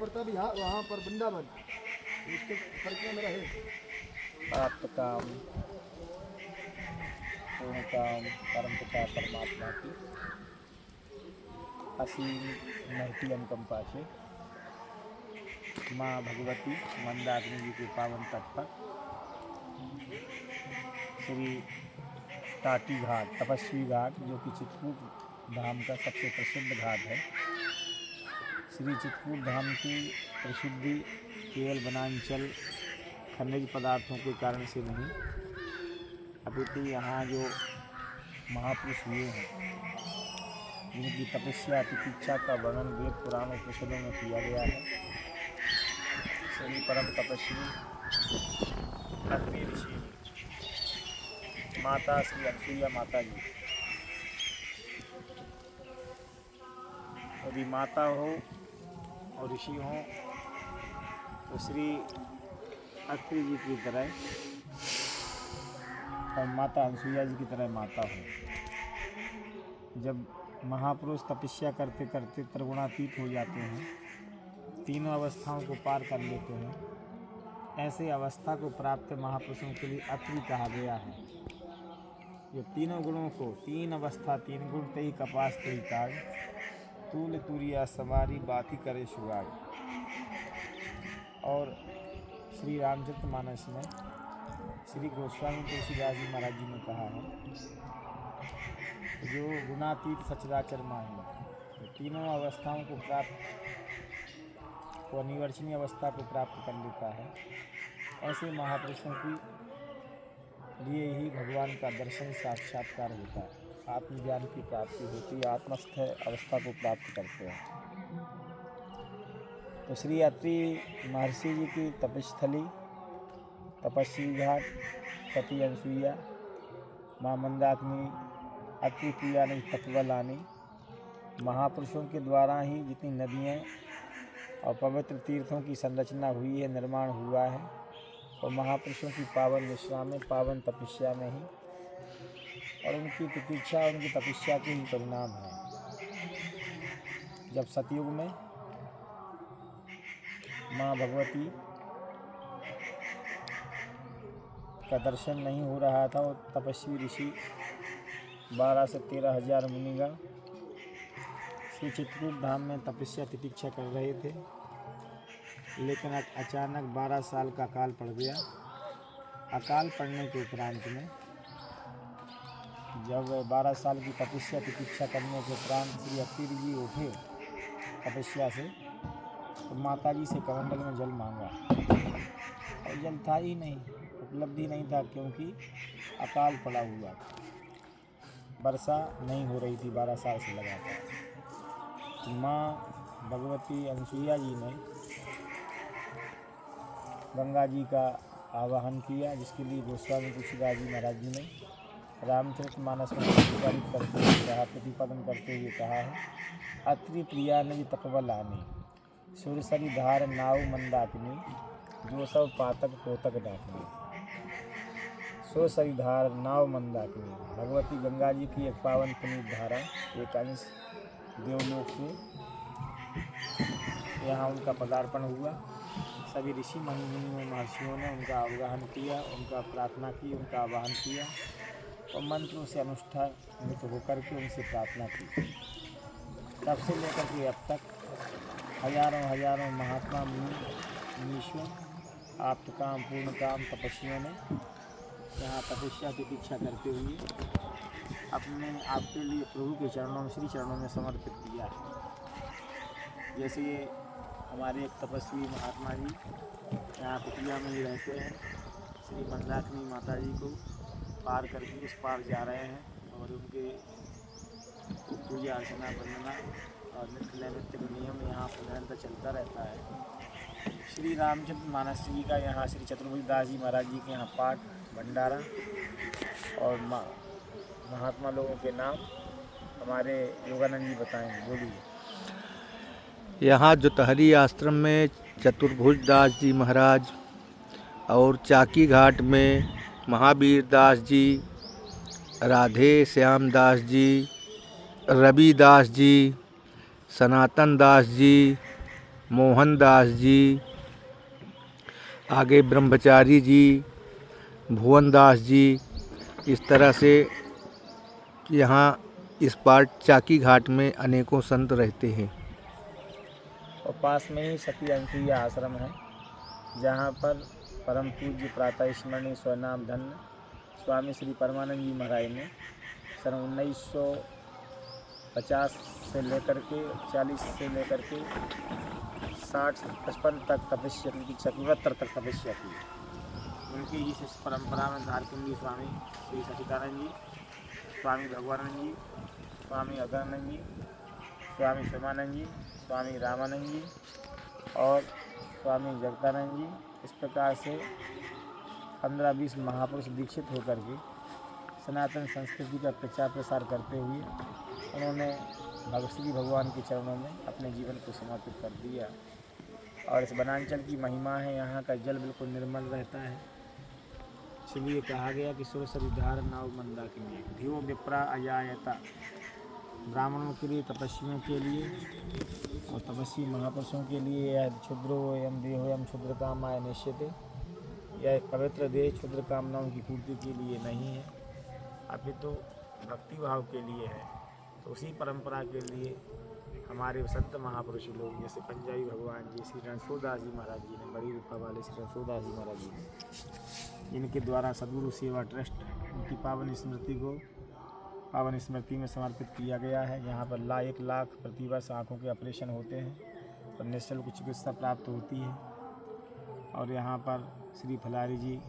पड़ता भी वहाँ पर वृंदावन, इसके परिक्रमा में रहे। प्राप्त काम पूर्ण काम परमपिता परमात्मा की असीम महती अनुकंपा से माँ भगवती मंदाकिनी जी के पावन तट पर श्री टाटी घाट, तपस्वी घाट, जो कि चित्रकूट धाम का सबसे प्रसिद्ध घाट है। श्री चित्रकूट धाम की प्रसिद्धि केवल वनांचल खनिज पदार्थों के कारण से नहीं, अपितु यहाँ जो महापुरुष हुए हैं जिनकी तपस्या तितिक्षा का वर्णन वेद पुराण उपनिषदों में किया गया है। श्री परम तपस्वी अत्रि ऋषि माता श्री अनसुईया माता जी, यदि माता हो और ऋषि हो तो श्री अत्रि जी की तरह और माता अनसुईया जी की तरह माता हो। जब महापुरुष तपस्या करते करते त्रिगुणातीत हो जाते हैं, तीनों अवस्थाओं को पार कर लेते हैं, ऐसे अवस्था को प्राप्त महापुरुषों के लिए अत्रि कहा गया है। जो तीनों गुणों को, तीन अवस्था, तीन गुण, तई कपास तई काग, तूल तुरिया सवारी बाती करे सुगाग। और श्री रामचरितमानस में श्री गोस्वामी तुलसीदास जी महाराज जी ने कहा है, जो गुणातीत सचराचर माही, तो तीनों अवस्थाओं को प्राप्त, को अनिवर्चनीय अवस्था को प्राप्त कर लेता है। ऐसे महापुरुषों की लिए ही भगवान का दर्शन साक्षात्कार होता है, आत्मज्ञान की प्राप्ति होती है, आत्मस्थ अवस्था को प्राप्त करते हैं। तो श्री अत्रि महर्षि जी की तपस्थली, तपस्वी घाट, सती अनसुईया, माँ मंदाकिनी, अत्रि प्रिया ने तत्वलानी, महापुरुषों के द्वारा ही जितनी नदियाँ और पवित्र तीर्थों की संरचना हुई है, निर्माण हुआ है, और महापुरुषों की पावन विश्राम में, पावन तपस्या में ही, और उनकी प्रतीक्षा, उनकी तपस्या के ही परिणाम है। जब सतयुग में माँ भगवती का दर्शन नहीं हो रहा था और तपस्वी ऋषि 12 से 13 हजार मुनिगण श्री चित्रकूट धाम में तपस्या तितिक्षा कर रहे थे, लेकिन अचानक 12 साल का अकाल पड़ गया। अकाल पड़ने के उपरांत में जब 12 साल की तपस्या तितिक्षा करने के उपरांत श्री अत्रि जी उठे तपस्या से, तो माता जी से कमंडल में जल मांगा, और जल था ही नहीं, उपलब्धि नहीं था, क्योंकि अकाल पड़ा हुआ था, वर्षा नहीं हो रही थी 12 साल से लगातार। तो माँ भगवती अनसुईया जी ने गंगा जी का आवाहन किया, जिसके लिए गोस्वामी तुलसीदास जी महाराज जी ने रामचरितमानस में प्रतिपादित करते हुए कहा, प्रतिपादन करते हुए कहा है, अत्रि प्रिया निज तपवलानी, सुरसरी धार नाव मंदाकिनी, जो सब पातक पोतक डाकनी। सुरसरी धार नाव मंदाकिनी, भगवती गंगा जी की एक पावन पुनीत धारा, एक अंश देवलोक से यहाँ उनका पदार्पण हुआ। सभी ऋषि मुनियों महर्षियों ने उनका आवाहन किया, उनका प्रार्थना की, उनका आवाहन किया, और मंत्रों से अनुष्ठानित होकर के उनसे प्रार्थना की। तब से लेकर के अब तक हजारों हजारों महात्मा मुनीश्वर, आप्तकाम पूर्णकाम तपस्वियों ने यहाँ तपस्या की दीक्षा करते हुए अपने आप के लिए प्रभु के चरणों में, श्री चरणों में समर्पित किया है। जैसे ये हमारे एक तपस्वी महात्मा जी यहाँ कुटिया में ही रहते हैं, श्री मंदाकिनी माता जी को पार करके उस पार जा रहे हैं, और उनके पूजा अर्चना वंदना और नित्य नैमित्तिक नियम यहाँ पर निरंतर चलता रहता है। श्री रामचरितमानस जी का यहाँ श्री चतुर्भुजदास जी महाराज जी के यहाँ पाठ भंडारा और महात्मा लोगों के नाम हमारे योगानंद जी बताएंगे। बोलिए। यहाँ जुतहरी आश्रम में चतुर्भुजदास जी महाराज और चाकी घाट में महावीर दास जी, राधे श्याम दास जी, रविदास जी, सनातन दास जी, मोहनदास जी, आगे ब्रह्मचारी जी, भुवनदास जी, इस तरह से यहाँ इस पार चाकी घाट में अनेकों संत रहते हैं। और पास में ही सती अनसुईया आश्रम है, जहाँ पर परम पूज्य प्रातः स्मरणीय स्वनाम धन्य स्वामी श्री परमानंद जी महाराज ने सन 1950 से लेकर के 40 से लेकर के 60-55 तक तपस्या की, 75 तक तपस्या की। उनकी ही इस परंपरा में धारकुंडी स्वामी श्री सचिदानंद जी, स्वामी भगवानंद जी, स्वामी अगरानंद जी, स्वामी सोमानंद जी, स्वामी रामानंद जी और स्वामी जगदानंद जी, इस प्रकार से 15-20 महापुरुष दीक्षित होकर के सनातन संस्कृति का प्रचार प्रसार करते हुए उन्होंने श्री भगवान के चरणों में अपने जीवन को समर्पित कर दिया। और इस वनांचल की महिमा है, यहाँ का जल बिल्कुल निर्मल रहता है। इसलिए कहा गया कि सुरसरी धार नाव मंदाकिनी धियो विप्रा अजायता, ब्राह्मणों के लिए, तपस्वियों के लिए और तपस्वी महापुरुषों के लिए यह क्षुद्रो एवं देहो एवं क्षुद्र कामाय निश्चित, यह पवित्र देह क्षुद्र कामनाओं की पूर्ति के लिए नहीं है, अभी तो भक्ति भाव के लिए है। तो उसी परंपरा के लिए हमारे संत महापुरुष लोग जैसे पंजाबी भगवान जी, श्री रणछोड़दास जी महाराज जी ने, बड़ी रूपा वाले श्री रणछोड़दास जी महाराज जी ने, इनके द्वारा सद्गुरु सेवा ट्रस्ट उनकी पावन स्मृति में समर्पित किया गया है। यहाँ पर 1 लाख प्रतिवर्ष आँखों के ऑपरेशन होते हैं और निःशुल्क चिकित्सा प्राप्त होती है। और यहाँ पर श्री फलारी जी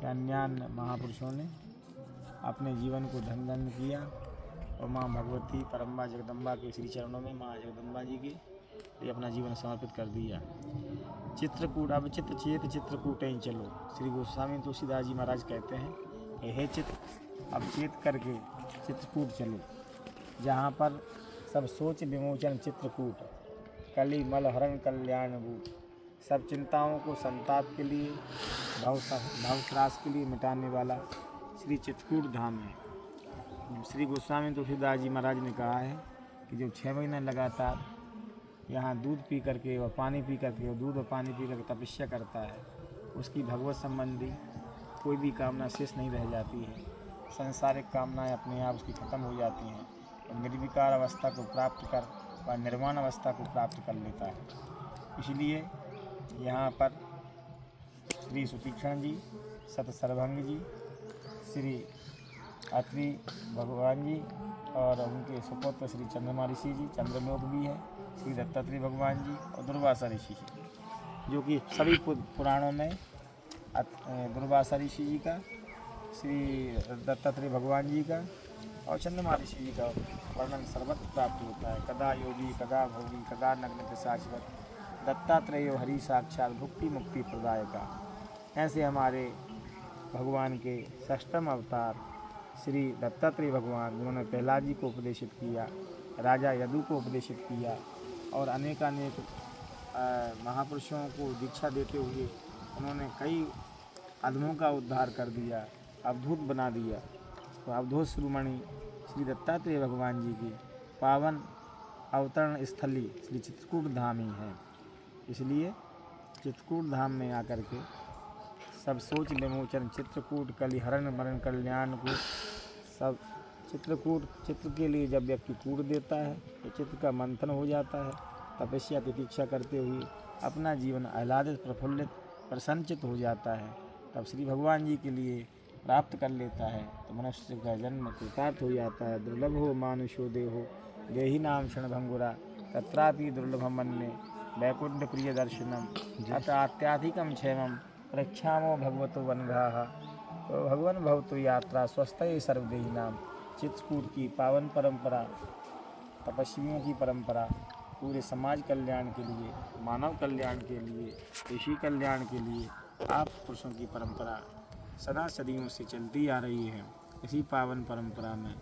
या अन्य महापुरुषों ने अपने जीवन को धन्य किया और माँ भगवती परम्बा जगदम्बा के श्री चरणों में माँ जगदम्बा जी के लिए अपना जीवन समर्पित कर दिया। चित्रकूट, अब चित्त चेत चित्रकूट ही चलो, श्री गोस्वामी तुलसीदास जी महाराज कहते हैं, हे चित्त अब चेत करके चित्रकूट चलो, जहाँ पर सब सोच विमोचन चित्रकूट, कली मल हरण कल्याण भूत, सब चिंताओं को संताप के लिए, भवत्रास के लिए मिटाने वाला श्री चित्रकूट धाम है। श्री गोस्वामी तुलसीदास जी महाराज ने कहा है कि जो 6 महीने लगातार यहाँ दूध पी करके और पानी पी करके और दूध और पानी पी करके तपस्या करता है, उसकी भगवत संबंधी कोई भी कामना शेष नहीं रह जाती है। सांसारिक कामनाएं अपने आप उसकी खत्म हो जाती हैं और निर्विकार अवस्था को प्राप्त कर व निर्वाण अवस्था को प्राप्त कर लेता है। इसलिए यहाँ पर श्री सुतीक्षण जी, सत सर्वभंग जी, श्री अत्रि भगवान जी और उनके सुपुत्र श्री चंद्रमा ऋषि जी, चंद्रलोक भी है, श्री दत्तात्रेय भगवान जी और दुर्वासा ऋषि जी, जो कि सभी पुराणों में दुर्वासा ऋषि जी का, श्री दत्तात्रेय भगवान जी का और चंद्रमा ऋषि जी का वर्णन सर्वत्र प्राप्त होता है। कदा योगी कदा भोगी कदा नग्न शाश्वत, दत्तात्रेय हरि साक्षात भुक्ति मुक्ति प्रदायका। ऐसे हमारे भगवान के 6ठम अवतार श्री दत्तात्रेय भगवान, जिन्होंने प्रहलाद जी को उपदेशित किया, राजा यदु को उपदेशित किया और अनेकानेक महापुरुषों को दीक्षा देते हुए उन्होंने कई अधमों का उद्धार कर दिया, अवधूत बना दिया। तो अवधूत शिरोमणि श्री दत्तात्रेय भगवान जी की पावन अवतरण स्थली श्री चित्रकूट धाम ही है। इसलिए चित्रकूट धाम में आकर के सब सोच विमोचन चित्रकूट कलिहरण मरण कल्याण को सब चित्रकूट, चित्र के लिए जब व्यक्ति कूट देता है तो चित्र का मंथन हो जाता है, तपस्या प्रतीक्षा करते हुए अपना जीवन आह्लादित प्रफुल्लित प्रसन्नचित हो जाता है, तब श्री भगवान जी के लिए प्राप्त कर लेता है तो मनुष्य का जन्म कृतार्थ हो जाता है। दुर्लभ हो मानुषो देहो देहि नाम क्षणभंगुरा, तत्रापि दुर्लभम मन्ये वैकुंठ प्रिय दर्शनम, अतः अत्याधिकम क्षेमम प्रक्षामो भगवतो वनघाः, तो भगवान भवतु यात्रा स्वस्थ सर्वदेही नाम। चित्रकूट की पावन परंपरा, तपस्वियों की परंपरा, पूरे समाज कल्याण के लिए, मानव कल्याण के लिए, ऋषि कल्याण के लिए आप पुरुषों की परंपरा सदा सदियों से चलती आ रही है। इसी पावन परंपरा में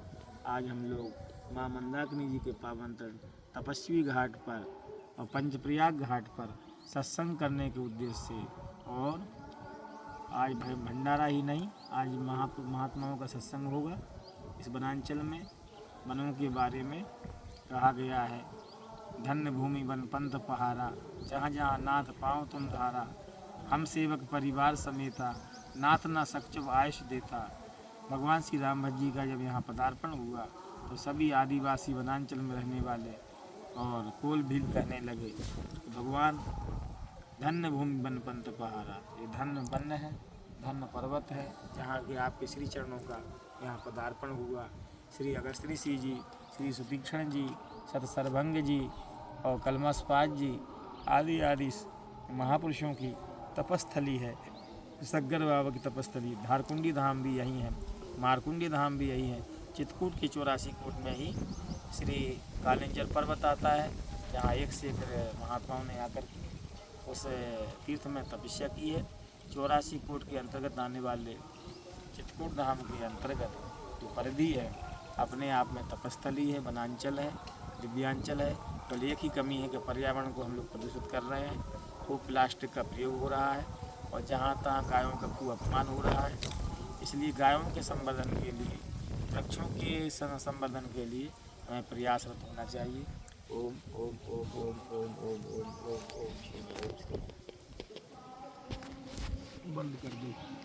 आज हम लोग माँ मंदाकिनी जी के पावन तपस्वी घाट पर और पंचप्रयाग घाट पर सत्संग करने के उद्देश्य से, और आज भंडारा ही नहीं, आज महात्माओं का सत्संग होगा। इस वनांचल में वनों के बारे में कहा गया है धन्य भूमि वन पंथ पहारा, जहाँ जहाँ नाथ पाँव तुम धारा। हम सेवक परिवार समेता, नाथ ना सक्षम आयुष देता। भगवान श्री राम भट्ट जी का जब यहाँ पदार्पण हुआ तो सभी आदिवासी वनांचल में रहने वाले और कोल भील कहने लगे, भगवान धन्य भूमि वन पंथ पहारा। ये धन्य वन है, धन्य पर्वत है, जहाँ के आपके श्री चरणों का यहाँ पदार्पण हुआ। श्री अगस्त ऋषि जी, श्री सुतीक्षण जी, सतसर्भंग जी और कलमसपाद जी आदि आदि महापुरुषों की तपस्थली है। सग्गर बाबा की तपस्थली, धारकुंडी धाम भी यही है, मारकुंडी धाम भी यही है। चित्रकूट के 84 कोट में ही श्री कालिंजर पर्वत आता है, जहाँ एक से एक महात्माओं ने आकर उस तीर्थ में तपस्या की है। 84 कोट के अंतर्गत आने वाले चित्रकूट धाम के अंतर्गत जो परिधि है अपने आप में तपस्थली है, वनांचल है, दिव्यांचल है। तो एक ही कमी है कि पर्यावरण को हम लोग प्रदूषित कर रहे हैं, खूब प्लास्टिक का प्रयोग हो रहा है और जहाँ तहाँ गायों का खूब अपमान हो रहा है। इसलिए गायों के संवर्धन के लिए, वृक्षों के संवर्धन के लिए हमें प्रयासरत होना चाहिए। ओम ओम ओम ओम ओम ओम ओम ओम ओम ओम। बंद कर दो।